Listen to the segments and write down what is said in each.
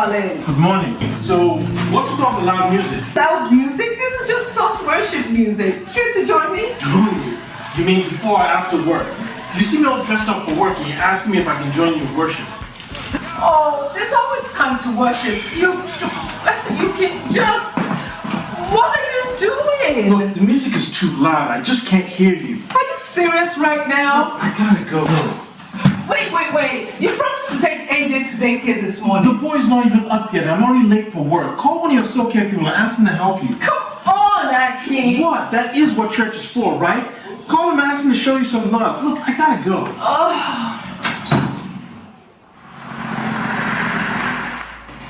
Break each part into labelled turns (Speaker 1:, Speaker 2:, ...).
Speaker 1: darling.
Speaker 2: Good morning. So, what's with all the loud music?
Speaker 1: Loud music? This is just soft worship music. Care to join me?
Speaker 2: Join you? You mean before or after work? You see me all dressed up for work and you ask me if I can join you in worship.
Speaker 1: Oh, there's always time to worship. You can just... What are you doing?
Speaker 2: Look, the music is too loud. I just can't hear you.
Speaker 1: Are you serious right now?
Speaker 2: I gotta go.
Speaker 1: Wait. You promised to take AJ to daycare this morning.
Speaker 2: The boy's not even up yet. I'm already late for work. Call one of your soul care people and ask them to help you.
Speaker 1: Come on, Aki.
Speaker 2: What? That is what church is for, right? Call him and ask him to show you some love. Look, I gotta go.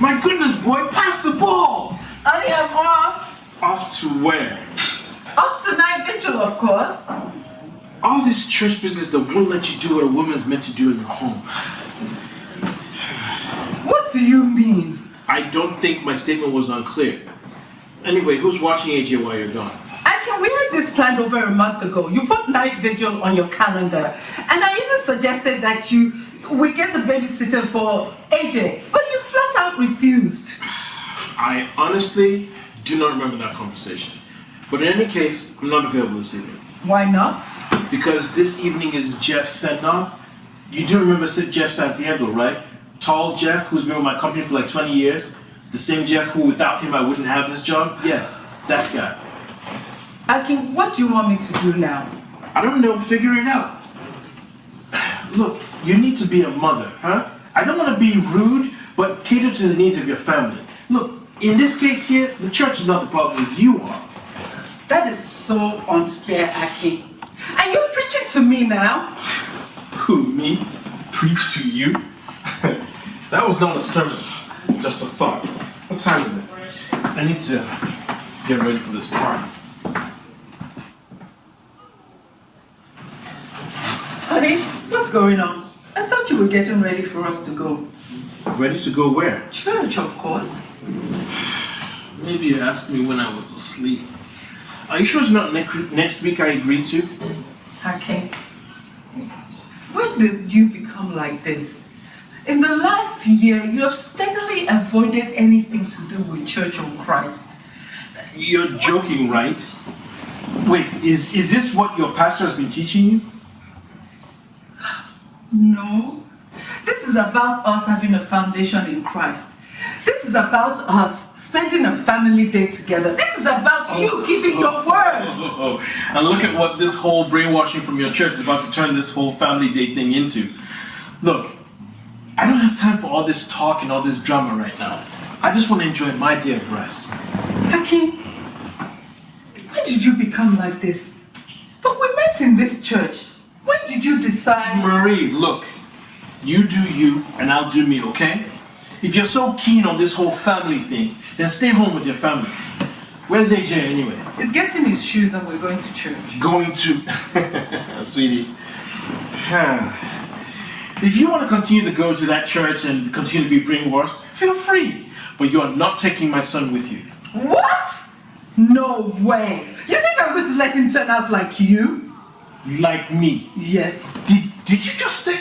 Speaker 2: My goodness, boy, pass the ball!
Speaker 1: Honey, I'm off.
Speaker 2: Off to where?
Speaker 1: Off to night vigil, of course.
Speaker 2: All this church business that won't let you do what a woman's meant to do in your home.
Speaker 1: What do you mean?
Speaker 2: I don't think my statement was unclear. Anyway, who's watching AJ while you're gone?
Speaker 1: We had this planned over a month ago. You put night vigil on your calendar. And I even suggested that we get a babysitter for AJ. But you flat out refused.
Speaker 2: I honestly do not remember that conversation. But in any case, I'm not available this evening.
Speaker 1: Why not?
Speaker 2: Because this evening is Jeff's send-off. You do remember Jeff Santiago, right? Tall Jeff, who's been with my company for like 20 years. The same Jeff who, without him, I wouldn't have this job. Yeah, that guy.
Speaker 1: Akin, what do you want me to do now?
Speaker 2: I don't know, figure it out. Look, you need to be a mother, huh? I don't want to be rude, but cater to the needs of your family. Look, in this case here, the church is not the problem, you are.
Speaker 1: That is so unfair, Aki. And you're preaching to me now?
Speaker 2: Who, me? Preach to you? That was not a sermon, just a thought. What time is it? I need to get ready for this party.
Speaker 1: Honey, what's going on? I thought you were getting ready for us to go.
Speaker 2: Ready to go where?
Speaker 1: Church, of course.
Speaker 2: Maybe you asked me when I was asleep. Are you sure it's not next week I agreed to?
Speaker 1: Akin, when did you become like this? In the last year, you have steadily avoided anything to do with Church of Christ.
Speaker 2: You're joking, right? Wait, is this what your pastor has been teaching you?
Speaker 1: No. This is about us having a foundation in Christ. This is about us spending a family day together. This is about you keeping your word.
Speaker 2: And look at what this whole brainwashing from your church is about to turn this whole family day thing into. Look, I don't have time for all this talk and all this drama right now. I just want to enjoy my day of rest.
Speaker 1: Akin, when did you become like this? But we met in this church. When did you decide?
Speaker 2: Marie, look, you do you and I'll do me, okay? If you're so keen on this whole family thing, then stay home with your family. Where's AJ anyway?
Speaker 1: He's getting his shoes and we're going to church.
Speaker 2: Going to... Sweetie. If you want to continue to go to that church and continue to be brainwashed, feel free. But you are not taking my son with you.
Speaker 1: What? No way. You think I'm going to let him turn out like you?
Speaker 2: Like me?
Speaker 1: Yes.
Speaker 2: Did you just say...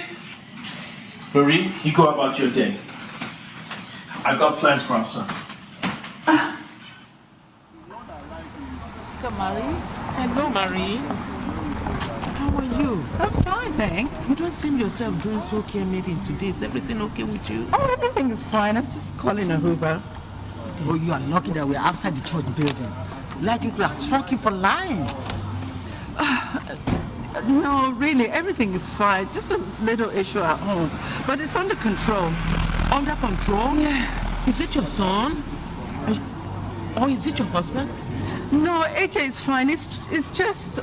Speaker 2: Marie, you go about your day. I've got plans for our son.
Speaker 3: Marie? Hello, Marie. How are you?
Speaker 1: I'm fine, thanks.
Speaker 3: You don't seem yourself doing so care meeting today. Is everything okay with you?
Speaker 1: Oh, everything is fine. I'm just calling a Uber.
Speaker 3: Oh, you are lucky that we're outside the church building. Like you could have struck you for lying.
Speaker 1: No, really, everything is fine. Just a little issue at home. But it's under control.
Speaker 3: Under control?
Speaker 1: Yeah.
Speaker 3: Is it your son? Or is it your husband?
Speaker 1: No, AJ is fine. It's just,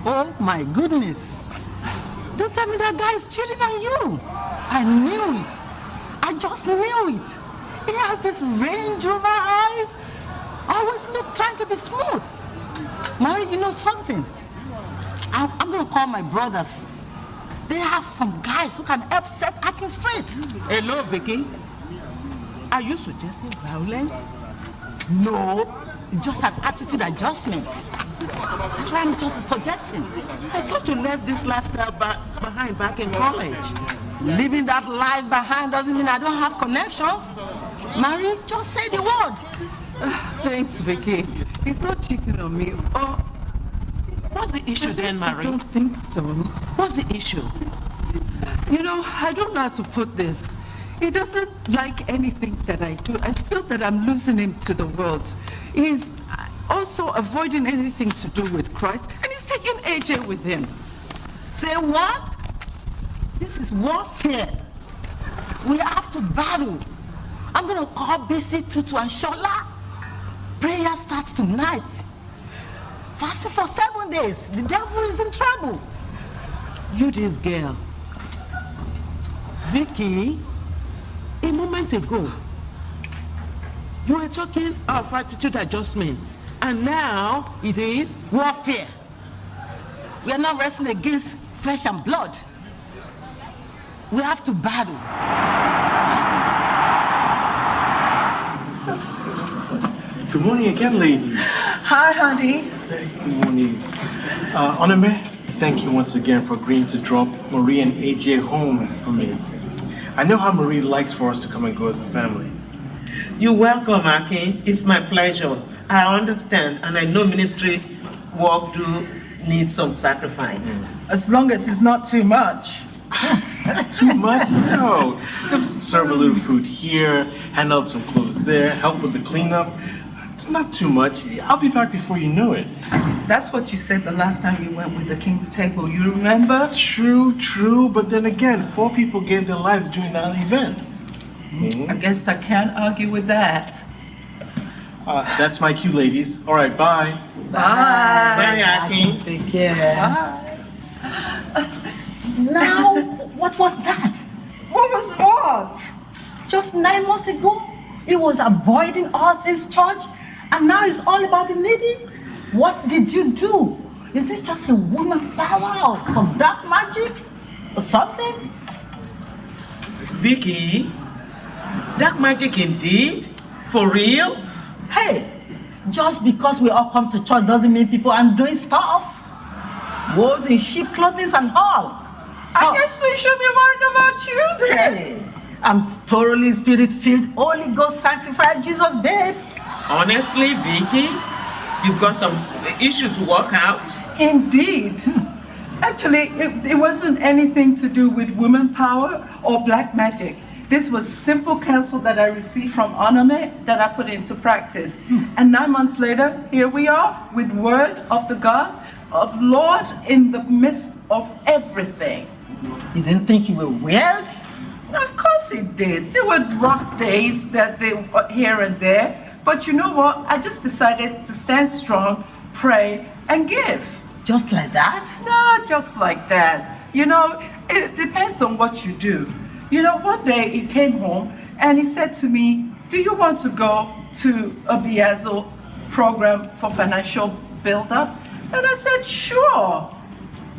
Speaker 3: Oh my goodness. Don't tell me that guy is cheating on you. I knew it. I just knew it. He has this Range Rover eyes. Always trying to be smooth. Mary, you know something? I'm going to call my brothers. They have some guys who can help set Akin straight. Hello, Vicky. Are you suggesting violence? No, it's just an attitude adjustment. That's what I'm just suggesting. I thought you left this lifestyle behind back in college. Leaving that life behind doesn't mean I don't have connections. Mary, just say the word.
Speaker 1: Thanks, Vicky. He's not cheating on me. Oh,
Speaker 3: What's the issue then,
Speaker 1: I
Speaker 3: Mary?
Speaker 1: don't think so.
Speaker 3: What's the issue?
Speaker 1: You know, I don't know how to put this. He doesn't like anything that I do. I feel that I'm losing him to the world. He's also avoiding anything to do with Christ, and he's taking AJ with him.
Speaker 3: Say what? This is warfare. We have to battle. I'm going to call BC, Tutu, and Shola. Prayer starts tonight. Fasting for 7 days. The devil is in trouble. You this girl. Vicky, a moment ago, you were talking of attitude adjustment, and now it is warfare. We are not wrestling against flesh and blood. We have to battle.
Speaker 2: Good morning again, ladies.
Speaker 1: Hi, honey.
Speaker 2: Good morning. Onome, thank you once again for agreeing to drop Marie and AJ home for me. I know how Marie likes for us to come and go as a family.
Speaker 4: You're welcome, Akin. It's my pleasure. I understand, and I know ministry work do need some sacrifice.
Speaker 1: As long as it's not too much.
Speaker 2: Too much? No. Just serve a little food here, hand out some clothes there, help with the cleanup. It's not too much. I'll be back before you know it.
Speaker 1: That's what you said the last time you went with the King's Table. You remember?
Speaker 2: True. But then again, 4 people gave their lives during that event.
Speaker 1: I guess I can't argue with that.
Speaker 2: That's my cue, ladies. All right, bye.
Speaker 4: Bye, Akin.
Speaker 3: Take care.
Speaker 1: Bye.
Speaker 3: Now, what was that?
Speaker 1: What was what?
Speaker 3: Just 9 months ago, he was avoiding us, his church, and now it's all about the needy. What did you do? Is this just a woman power or some dark magic or something?
Speaker 4: Vicky, dark magic indeed? For real?
Speaker 3: Hey, just because we all come to church doesn't mean people aren't doing stuff. Wolves in sheep clothing and all.
Speaker 1: I guess we should be worried about you then.
Speaker 3: Hey, I'm thoroughly spirit-filled, Holy Ghost sanctified Jesus, babe.
Speaker 4: Honestly, Vicky, you've got some issue to work out.
Speaker 1: Indeed. Actually, it wasn't anything to do with women power or black magic. This was simple counsel that I received from Onome that I put into practice. And 9 months later, here we are with word of the God of Lord in the midst of everything.
Speaker 3: You didn't think you were weird?
Speaker 1: Of course it did. There were rough days that they were here and there. But you know what? I just decided to stand strong, pray, and give.
Speaker 3: Just like that?
Speaker 1: Not just like that. You know, it depends on what you do. You know, one day he came home and he said to me, do you want to go to a Biazo program for financial build-up? And I said, sure.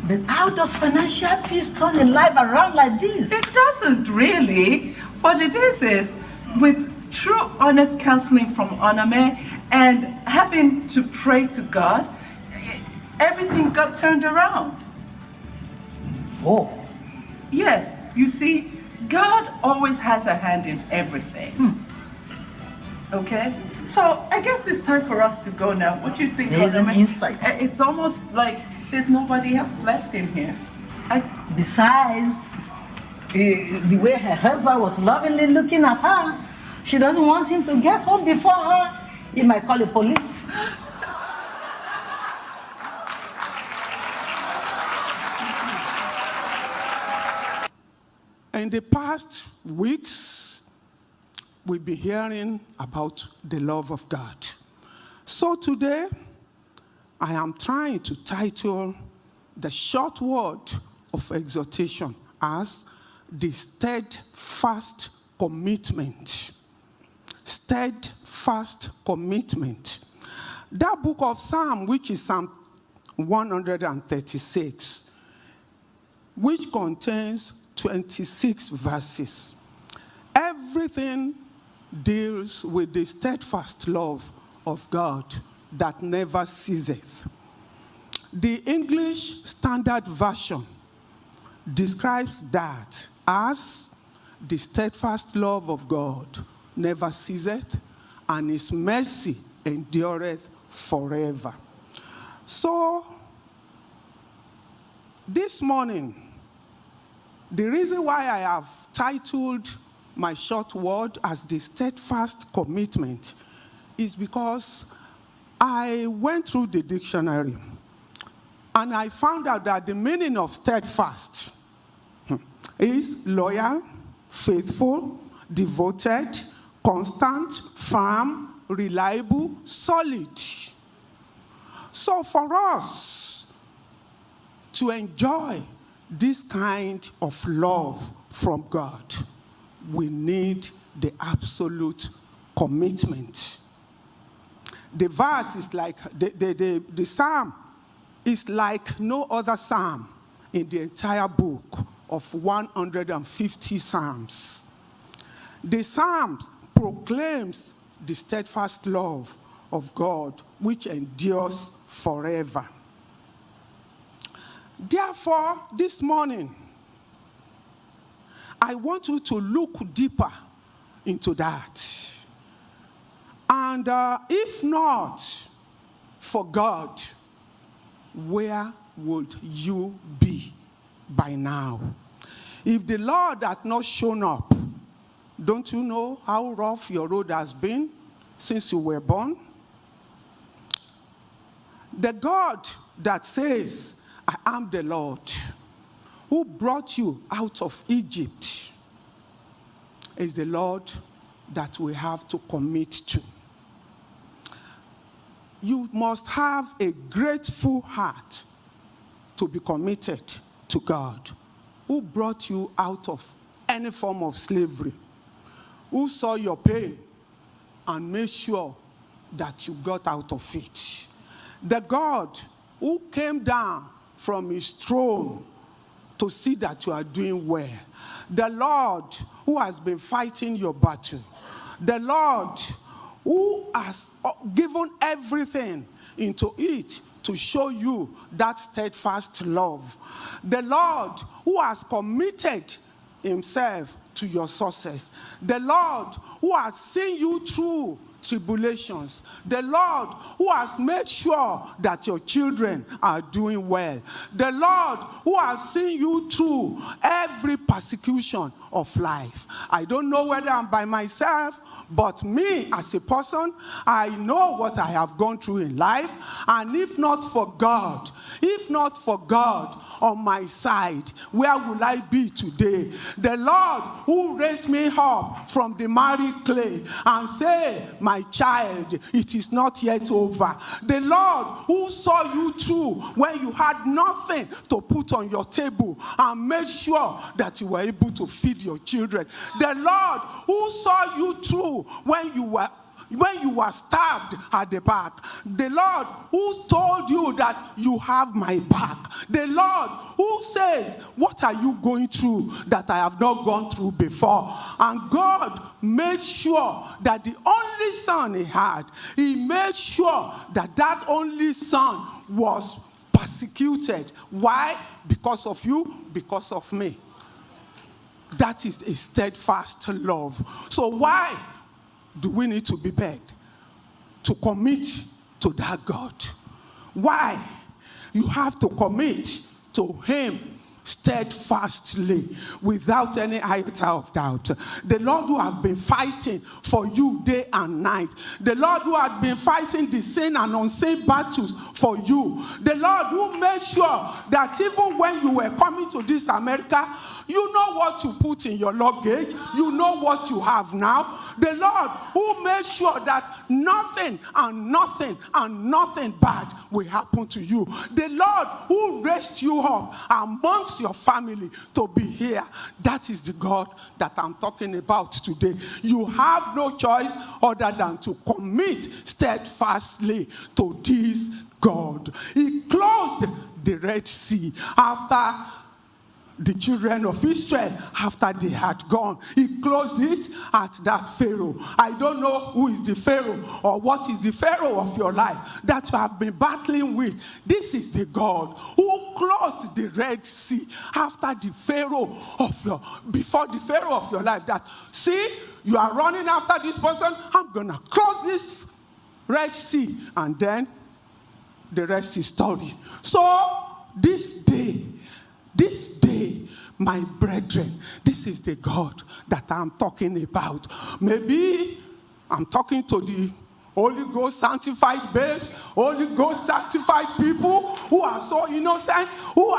Speaker 3: But how does financial peace turn a life around like this?
Speaker 1: It doesn't really. What it is with true honest counseling from Onome and having to pray to God, everything got turned around.
Speaker 3: Oh.
Speaker 1: Yes, you see, God always has a hand in everything. Okay? So I guess it's time for us to go now. What do you think,
Speaker 3: Amazing
Speaker 1: Onome?
Speaker 3: insight.
Speaker 1: It's almost like there's nobody else left in here.
Speaker 3: Besides, the way her husband was lovingly looking at her, she doesn't want him to get home before her. He might call the police.
Speaker 5: In the past weeks, we've been hearing about the love of God. So today, I am trying to title the short word of exhortation as the steadfast commitment. Steadfast commitment. That book of Psalm, which is Psalm 136, which contains 26 verses. Everything deals with the steadfast love of God that never ceaseth. The English Standard Version describes that as the steadfast love of God never ceaseth, and his mercy endureth forever. So, this morning, the reason why I have titled my short word as the steadfast commitment is because I went through the dictionary and I found out that the meaning of steadfast is loyal, faithful, devoted, constant, firm, reliable, solid. So for us to enjoy this kind of love from God, we need the absolute commitment. The verse is like, the psalm is like no other psalm in the entire book of 150 psalms. The psalms proclaims the steadfast love of God, which endures forever. Therefore, this morning, I want you to look deeper into that. And if not for God, where would you be by now? If the Lord had not shown up, don't you know how rough your road has been since you were born? The God that says, I am the Lord, who brought you out of Egypt, is the Lord that we have to commit to. You must have a grateful heart to be committed to God, who brought you out of any form of slavery, who saw your pain and made sure that you got out of it. The God who came down from his throne to see that you are doing well. The Lord who has been fighting your battle. The Lord who has given everything into it to show you that steadfast love. The Lord who has committed himself to your success. The Lord who has seen you through tribulations. The Lord who has made sure that your children are doing well. The Lord who has seen you through every persecution of life. I don't know whether I'm by myself, but me as a person, I know what I have gone through in life. And if not for God on my side, where will I be today? The Lord who raised me up from the miry clay and say, my child, it is not yet over. The Lord who saw you through when you had nothing to put on your table and made sure that you were able to feed your children. The Lord who saw you through when you were stabbed at the back. The Lord who told you that you have my back. The Lord who says, what are you going through that I have not gone through before? And God made sure that the only son he had, he made sure that that only son was persecuted. Why? Because of you, because of me. That is a steadfast love. So why do we need to be begged to commit to that God? Why? You have to commit to him steadfastly, without any iota of doubt. The Lord who has been fighting for you day and night. The Lord who has been fighting the seen and unseen battles for you. The Lord who made sure that even when you were coming to this America, you know what you put in your luggage. You know what you have now. The Lord who made sure that nothing bad will happen to you. The Lord who raised you up amongst your family to be here. That is the God that I'm talking about today. You have no choice other than to commit steadfastly to this God. He closed the Red Sea after the children of Israel, after they had gone. He closed it at that Pharaoh. I don't know who is the Pharaoh or what is the Pharaoh of your life that you have been battling with. This is the God who closed the Red Sea after the Pharaoh of before the Pharaoh of your life. That, see, you are running after this person. I'm going to cross this Red Sea. And then the rest is story. So this day, my brethren, this is the God that I'm talking about. Maybe I'm talking to the Holy Ghost sanctified babes, Holy Ghost sanctified people who are so innocent, who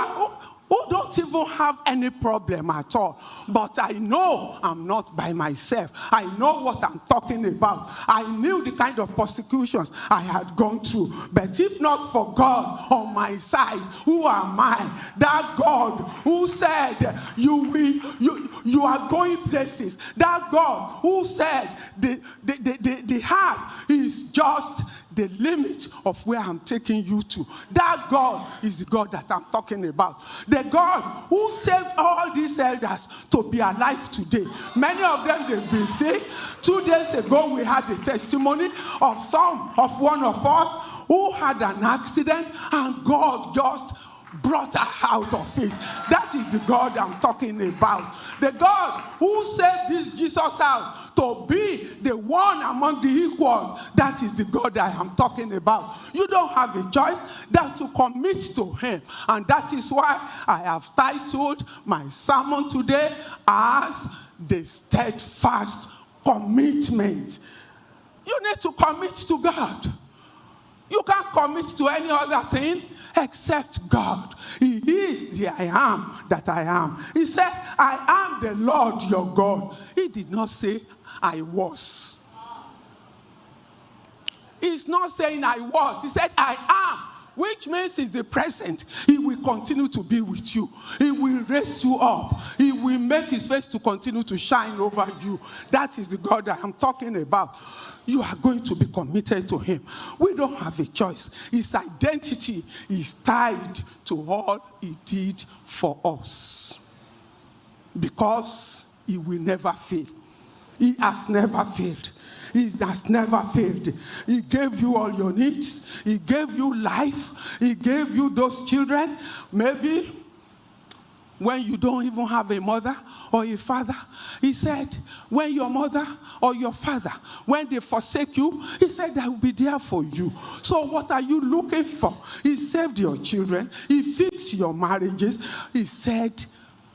Speaker 5: don't even have any problem at all. But I know I'm not by myself. I know what I'm talking about. I knew the kind of persecutions I had gone through. But if not for God on my side, who am I? That God who said you are going places. That God who said the heart is just the limit of where I'm taking you to. That God is the God that I'm talking about. The God who saved all these elders to be alive today. Many of them, they've been sick. 2 days ago, we had a testimony of one of us who had an accident, and God just brought her out of it. That is the God I'm talking about. The God who saved this Jesus house to be the one among the equals. That is the God I am talking about. You don't have a choice than to commit to him. And that is why I have titled my sermon today as the steadfast commitment. You need to commit to God. You can't commit to any other thing except God. He is the I am that I am. He said, I am the Lord your God. He did not say, I was. He's not saying I was. He said, I am, which means he's the present. He will continue to be with you. He will raise you up. He will make his face to continue to shine over you. That is the God that I'm talking about. You are going to be committed to him. We don't have a choice. His identity is tied to all he did for us. Because he will never fail. He has never failed. He has never failed. He gave you all your needs. He gave you life. He gave you those children. Maybe when you don't even have a mother or a father, he said, when your mother or your father, when they forsake you, he said, I will be there for you. So what are you looking for? He saved your children. He fixed your marriages. He said,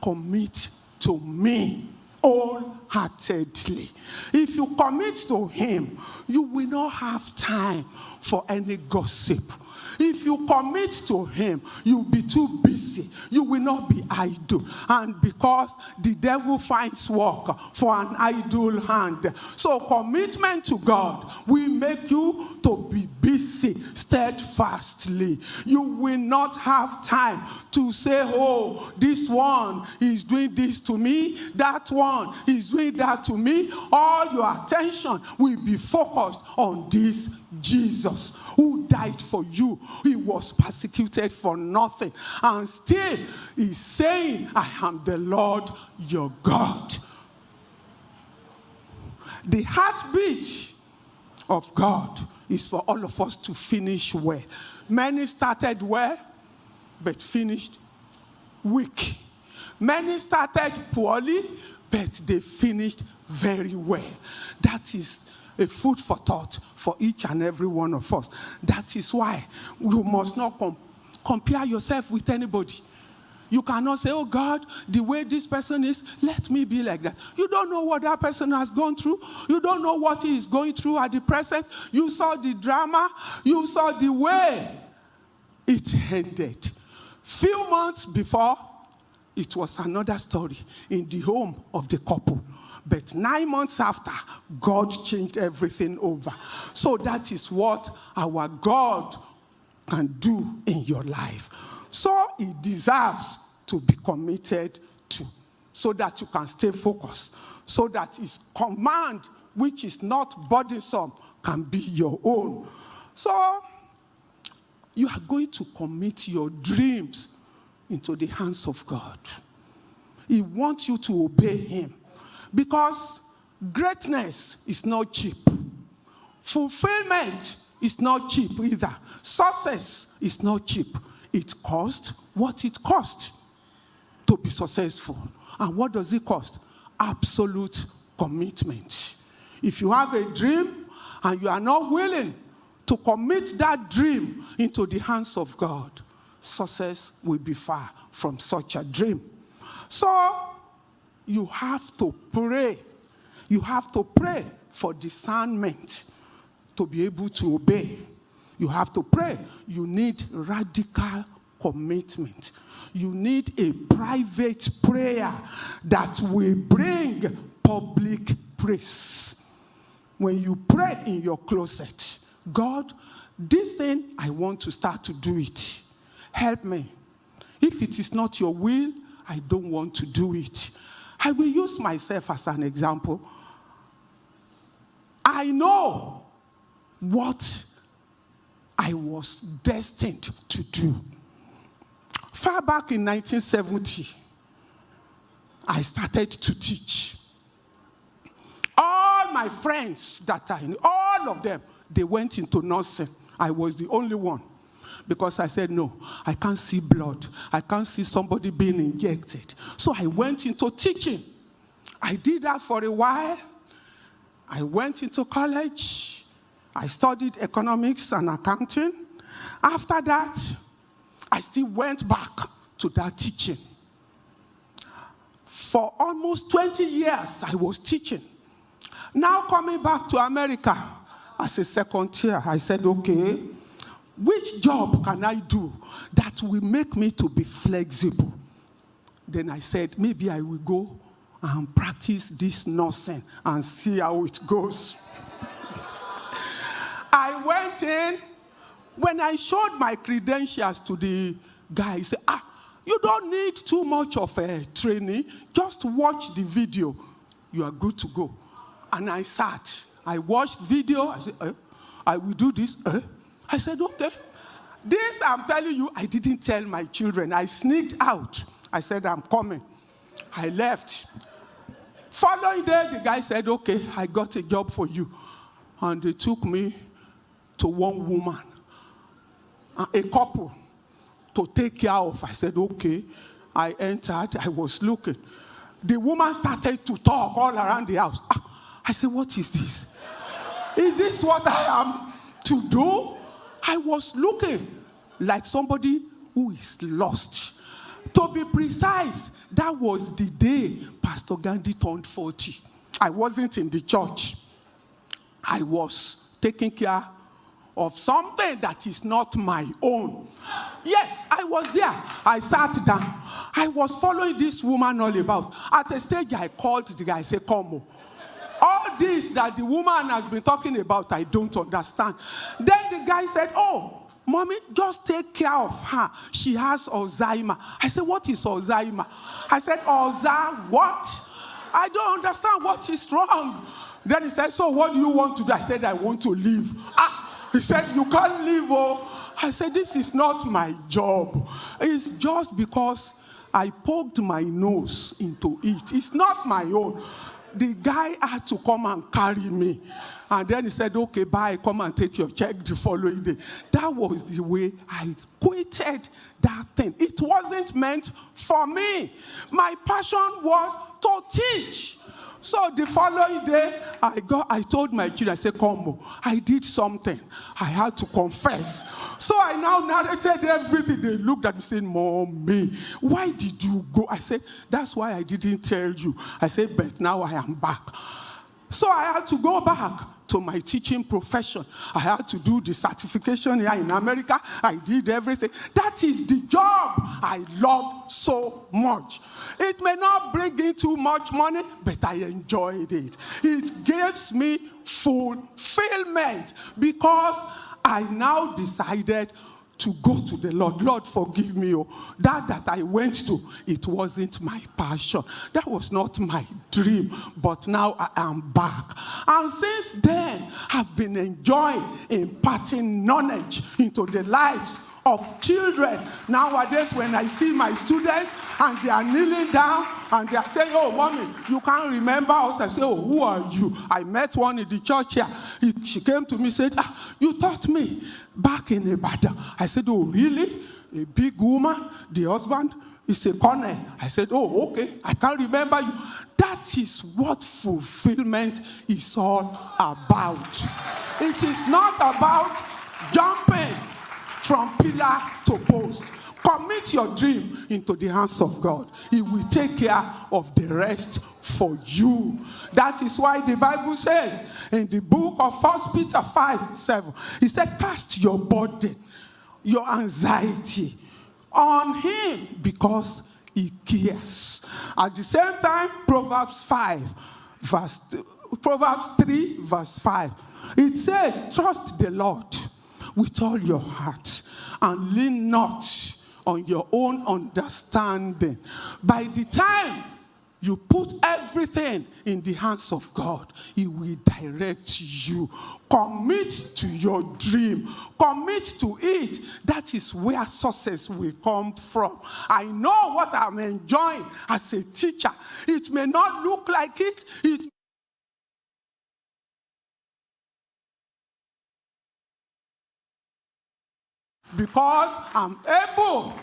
Speaker 5: commit to me wholeheartedly. If you commit to him, you will not have time for any gossip. If you commit to him, you'll be too busy. You will not be idle. And because the devil finds work for an idle hand. So commitment to God will make you to be busy steadfastly. You will not have time to say, oh, this one is doing this to me, that one is doing that to me. All your attention will be focused on this Jesus who died for you. He was persecuted for nothing. And still he's saying, I am the Lord your God. The heartbeat of God is for all of us to finish well. Many started well, but finished weak. Many started poorly, but they finished very well. That is a food for thought for each and every one of us. That is why you must not compare yourself with anybody. You cannot say, oh God, the way this person is, let me be like that. You don't know what that person has gone through. You don't know what he is going through at the present. You saw the drama. You saw the way it ended. Few months before, it was another story in the home of the couple. But 9 months after, God changed everything over. So that is what our God can do in your life. So he deserves to be committed to, so that you can stay focused, so that his command, which is not burdensome, can be your own. So you are going to commit your dreams into the hands of God. He wants you to obey him. Because greatness is not cheap. Fulfillment is not cheap either. Success is not cheap. It costs what it costs to be successful. And what does it cost? Absolute commitment. If you have a dream and you are not willing to commit that dream into the hands of God, success will be far from such a dream. So you have to pray. You have to pray for discernment to be able to obey. You have to pray. You need radical commitment. You need a private prayer that will bring public praise. When you pray in your closet, God, this thing, I want to start to do it. Help me. If it is not your will, I don't want to do it. I will use myself as an example. I know what I was destined to do. Far back in 1970, I started to teach. All my friends that I knew, all of them, they went into nursing. I was the only one. Because I said, no, I can't see blood. I can't see somebody being injected. So I went into teaching. I did that for a while. I went into college. I studied economics and accounting. After that, I still went back to that teaching. For almost 20 years, I was teaching. Now coming back to America as a second year, I said, okay, which job can I do that will make me to be flexible? Then I said, maybe I will go and practice this nursing and see how it goes. I went in. When I showed my credentials to the guy, he said, you don't need too much of a training. Just watch the video. You are good to go. And I sat. I watched video. I said, I will do this. I said, okay. This, I'm telling you, I didn't tell my children. I sneaked out. I said, I'm coming. I left. Following day, the guy said, okay, I got a job for you. And they took me to one woman, a couple, to take care of. I said, okay. I entered. I was looking. The woman started to talk all around the house. I said, what is this? Is this what I am to do? I was looking like somebody who is lost. To be precise, that was the day Pastor Gandhi turned 40. I wasn't in the church. I was taking care of something that is not my own. Yes, I was there. I sat down. I was following this woman all about. At a stage, I called the guy. I said, come on. All this that the woman has been talking about, I don't understand. Then the guy said, oh, mommy, just take care of her. She has Alzheimer. I said, what is Alzheimer? I said, what? I don't understand what is wrong. Then he said, so what do you want to do? I said, I want to leave. He said, you can't leave. Oh. I said, this is not my job. It's just because I poked my nose into it. It's not my own. The guy had to come and carry me. And then he said, okay, bye, come and take your check the following day. That was the way I quitted that thing. It wasn't meant for me. My passion was to teach. So the following day, I told my children, I said, come, I did something. I had to confess. So I now narrated everything. They looked at me saying, Mommy, why did you go? I said, that's why I didn't tell you. I said, but now I am back. So I had to go back to my teaching profession. I had to do the certification here in America. I did everything. That is the job I love so much. It may not bring in too much money, but I enjoyed it. It gives me fulfillment because I now decided to go to the Lord. Lord, forgive me. Oh, that I went to, it wasn't my passion. That was not my dream. But now I am back. And since then, I've been enjoying imparting knowledge into the lives of children. Nowadays, when I see my students and they are kneeling down and they are saying, oh, mommy, you can't remember us. I say, oh, who are you? I met one in the church here. She came to me and said, you taught me back in Ibadan. I said, oh, really? A big woman, the husband is a colonel. I said, oh, okay, I can't remember you. That That is what fulfillment is all about. It is not about jumping from pillar to post. Commit your dream into the hands of God. He will take care of the rest for you. That is why the Bible says in the book of 1 Peter 5:7, he said, cast your burden, your anxiety on him because he cares. At the same time, Proverbs 3 verse 5, it says, trust the Lord with all your heart and lean not on your own understanding. By the time you put everything in the hands of God, he will direct you. Commit to your dream. Commit to it. That is where success will come from. I know what I'm enjoying as a teacher. It may not look like it. Because I'm able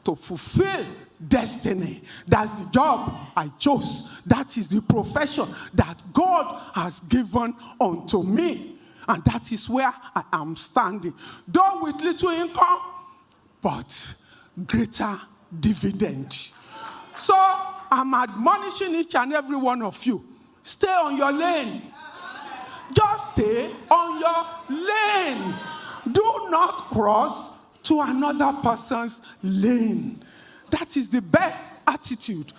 Speaker 5: to fulfill destiny. That's the job I chose. That is the profession that God has given unto me. And that is where I am standing. Though with little income, but greater dividend. So I'm admonishing each and every one of you. Stay on your lane. Just stay on your lane. Do not cross to another person's lane. That is the best attitude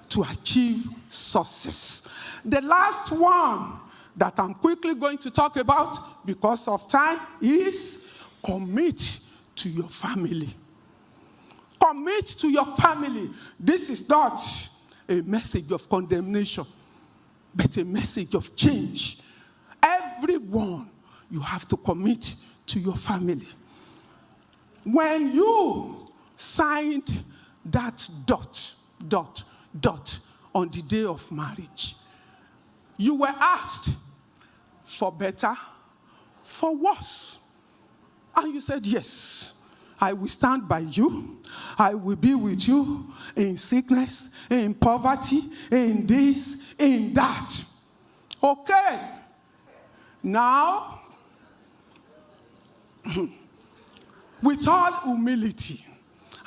Speaker 5: to achieve success. The last one that I'm quickly going to talk about because of time is commit to your family. Commit to your family. This is not a message of condemnation, but a message of change. Everyone, you have to commit to your family. When you signed that ... on the day of marriage, you were asked for better, for worse. And you said, yes, I will stand by you. I will be with you in sickness, in poverty, in this, in that. Okay. Now, with all humility,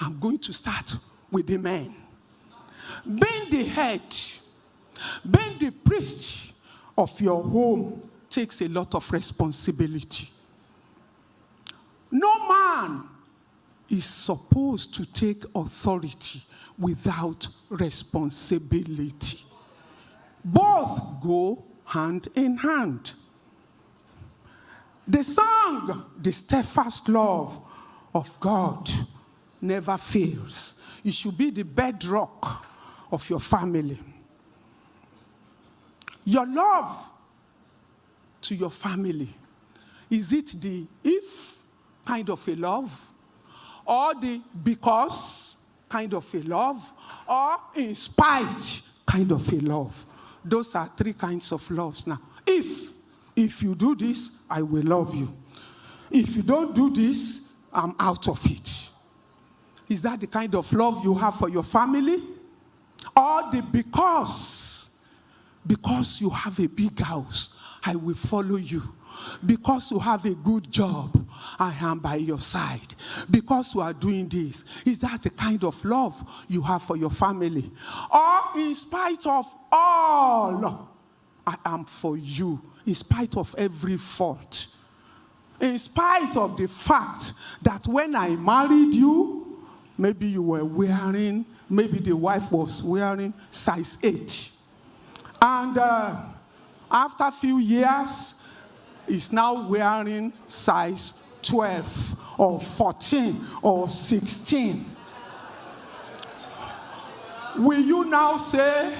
Speaker 5: I'm going to start with the men. Being the head, being the priest of your home takes a lot of responsibility. No man is supposed to take authority without responsibility. Both go hand in hand. The song, the steadfast love of God never fails. It should be the bedrock of your family. Your love to your family, is it the if kind of a love, or the because kind of a love, or in spite kind of a love? Those are three kinds of loves now. If you do this, I will love you. If you don't do this, I'm out of it. Is that the kind of love you have for your family? Or the because you have a big house, I will follow you. Because you have a good job, I am by your side. Because you are doing this, is that the kind of love you have for your family? Or in spite of all, I am for you. In spite of every fault. In spite of the fact that when I married you, maybe you were wearing, maybe the wife was wearing size 8. And after a few years, is now wearing size 12 or 14 or 16. Will you now say,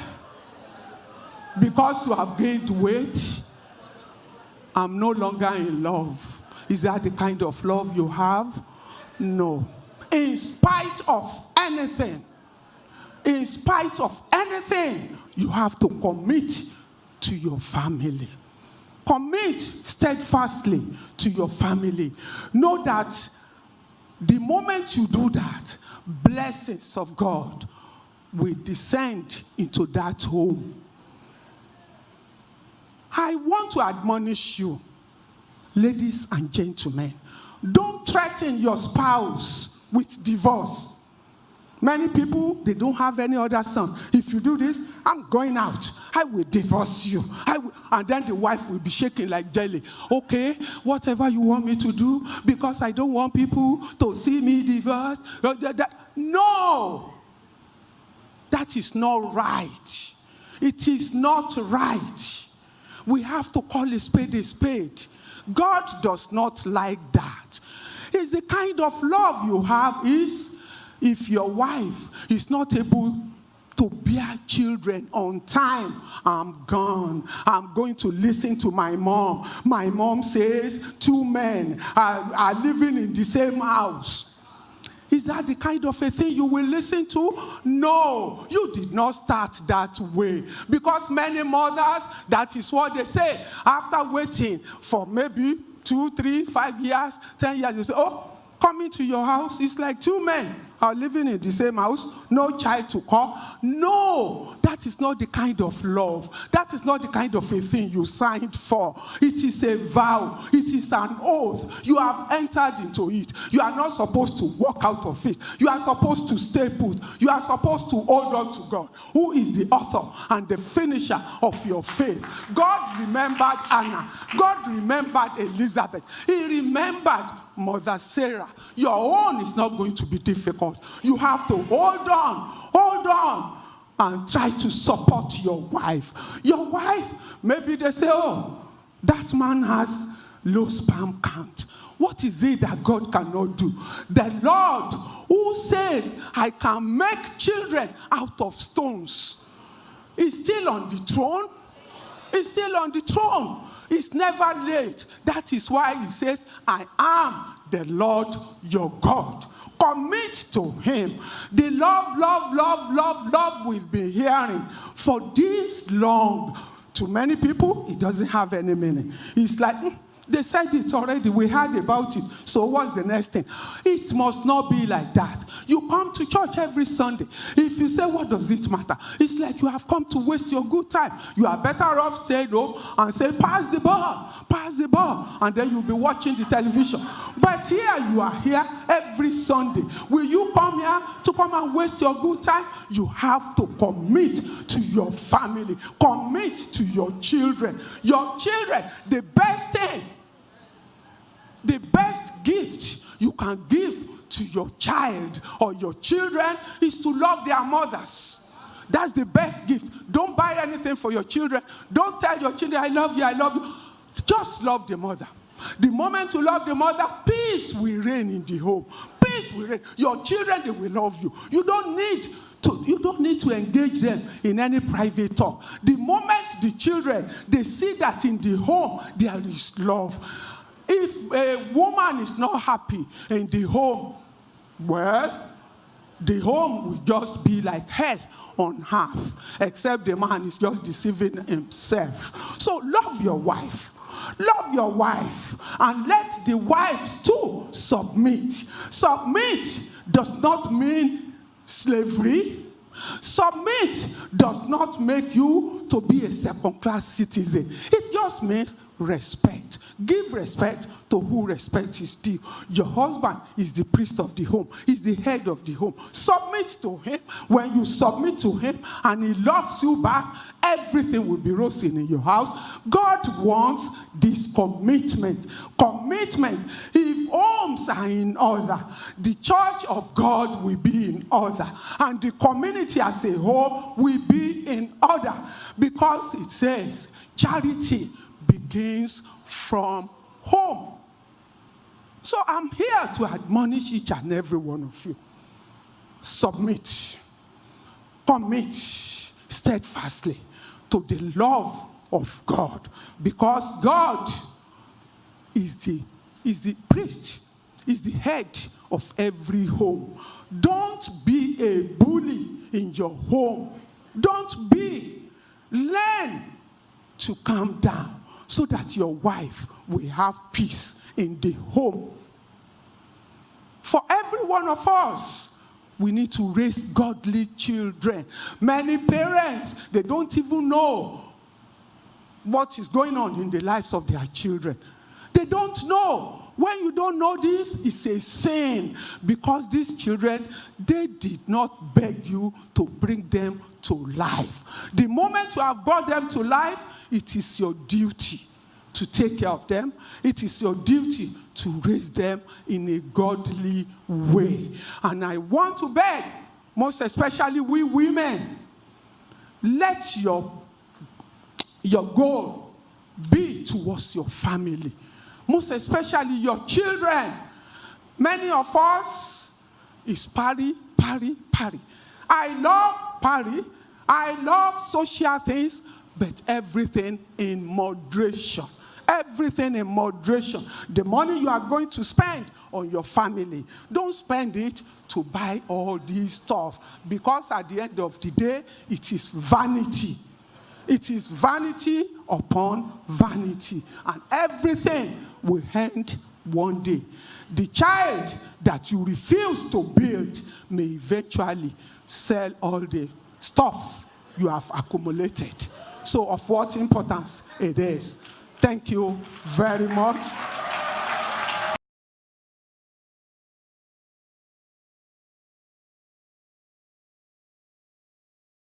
Speaker 5: because you have gained weight, I'm no longer in love? Is that the kind of love you have? No. In spite of anything, you have to commit to your family. Commit steadfastly to your family. Know that the moment you do that, blessings of God will descend into that home. I want to admonish you, ladies and gentlemen, don't threaten your spouse with divorce. Many people, they don't have any other son. If you do this, I'm going out. I will divorce you. And then the wife will be shaking like jelly. Okay, whatever you want me to do, because I don't want people to see me divorced. No! That is not right. It is not right. We have to call a spade a spade. God does not like that. It's the kind of love you have is if your wife is not able to bear children on time, I'm gone. I'm going to listen to my mom. My mom says 2 men are living in the same house. Is that the kind of a thing you will listen to? No, you did not start that way. Because many mothers, that is what they say. After waiting for maybe 2, 3, 5 years, 10 years, you say, oh, coming to your house, it's like 2 men are living in the same house, no child to call. No, that is not the kind of love. That is not the kind of a thing you signed for. It is a vow. It is an oath. You have entered into it. You are not supposed to walk out of it. You are supposed to stay put. You are supposed to hold on to God, who is the author and the finisher of your faith. God remembered Anna. God remembered Elizabeth. He remembered Mother Sarah. Your own is not going to be difficult. You have to hold on, and try to support your wife. Your wife, maybe they say, oh, that man has low sperm count. What is it that God cannot do? The Lord who says, I can make children out of stones, is still on the throne. Is still on the throne. It's never late. That is why he says, I am the Lord your God. Commit to him. The love we've been hearing for this long. To many people, it doesn't have any meaning. It's like, they said it already. We heard about it. So what's the next thing? It must not be like that. You come to church every Sunday. If you say, what does it matter? It's like you have come to waste your good time. You are better off staying home and say, pass the ball. And then you'll be watching the television. But here you are here every Sunday. Will you come here to come and waste your good time? You have to commit to your family. Commit to your children. Your children, the best thing, the best gift you can give to your child or your children is to love their mothers. That's the best gift. Don't buy anything for your children. Don't tell your children, I love you, I love you. Just love the mother. The moment you love the mother, peace will reign in the home. Peace will reign. Your children, they will love you. You don't need to engage them in any private talk. The moment the children, they see that in the home, there is love. If a woman is not happy in the home, well, the home will just be like hell on earth, except the man is just deceiving himself. So love your wife. Love your wife, and let the wives too submit. Submit does not mean slavery. Submit does not make you to be a second-class citizen. It just means respect. Give respect to who respect is due. Your husband is the priest of the home. He's the head of the home. Submit to him. When you submit to him and he loves you back, everything will be rosy in your house. God wants this commitment. Commitment. If homes are in order, the church of God will be in order. And the community as a whole will be in order. Because it says charity begins from home. So I'm here to admonish each and every one of you. Submit. Commit steadfastly to the love of God, because God is the priest, is the head of every home. Don't be a bully in your home. Don't be. Learn to calm down so that your wife will have peace in the home. For every one of us, we need to raise godly children. Many parents, they don't even know what is going on in the lives of their children. They don't know. When you don't know this, it's a sin, because these children, they did not beg you to bring them to life. The moment you have brought them to life, it is your duty to take care of them. It is your duty to raise them in a godly way. And I want to beg, most especially we women, let your goal be towards your family. Most especially your children. Many of us is party. I love party. I love social things, but everything in moderation. Everything in moderation. The money you are going to spend on your family, don't spend it to buy all this stuff, because at the end of the day, it is vanity. It is vanity upon vanity, and everything will end one day. The child that you refuse to build may eventually sell all the stuff you have accumulated. So of what importance it is. Thank you very much.